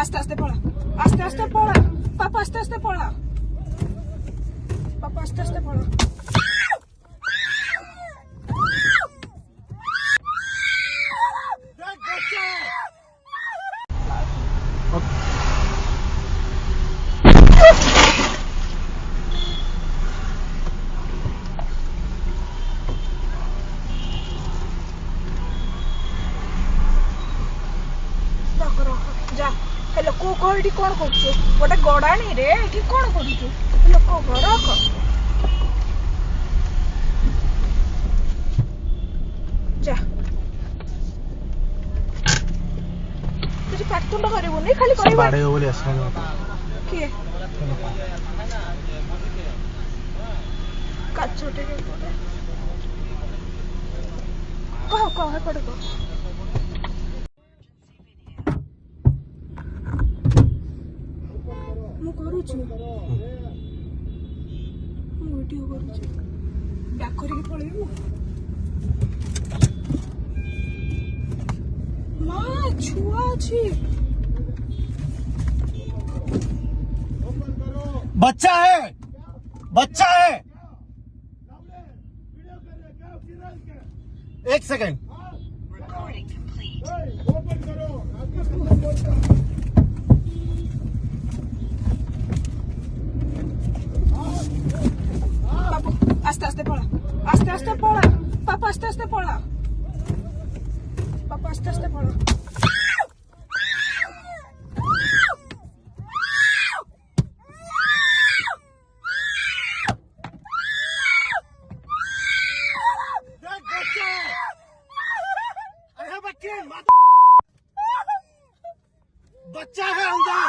আস্তে আস্তে পড়া, আস্তে আস্তে পড়া, পাপা আস্তে আস্তে পড়া, পাপা আস্তে আস্তে পড়া। যা লোক কହ ଏଠି କଣ କରୁଛୁ? ଗୋଟେ ଗଡାଣି ରେ ଏଠି କଣ କରୁଛୁ? ଲୋକ ରଖ। ଯା କିଛି ପାଟୁଣ୍ଡ କରିବୁନି, ଖାଲି କହିବୁ ବାଡେଇବ ବୋଲି ଆସିଲା। କିଏ କାଚଟେ କହ କହ ଏପଟେ କହ। ମୁଁ କରୁଛୁ, ମୁଁ ଭିଡିଓ କରୁଛି, ବ୍ୟାକ୍ କରିକି ପଳେଇବୁ। ମା ଛୁଆ ଅଛି, बच्चा है, बच्चा है। एक सेकंड। বাবু আস্তে আস্তে পড়া, আস্তে আস্তে পড়া, পাপা আস্তে আস্তে পড়া, পাপা আস্তে আস্তে পড়া। बच्चा है अंदर।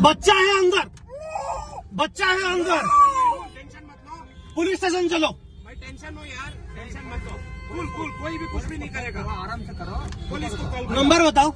बच्चा है अंदर, बच्चा है अंदर। टेंशन मत लो, पुलिस स्टेशन चलो। भाई टेंशन लो यार, टेंशन मत लो। कूल कूल, कोई भी कुछ भी नहीं करेगा, आराम से करो। पुलिस को कॉल नंबर बताओ।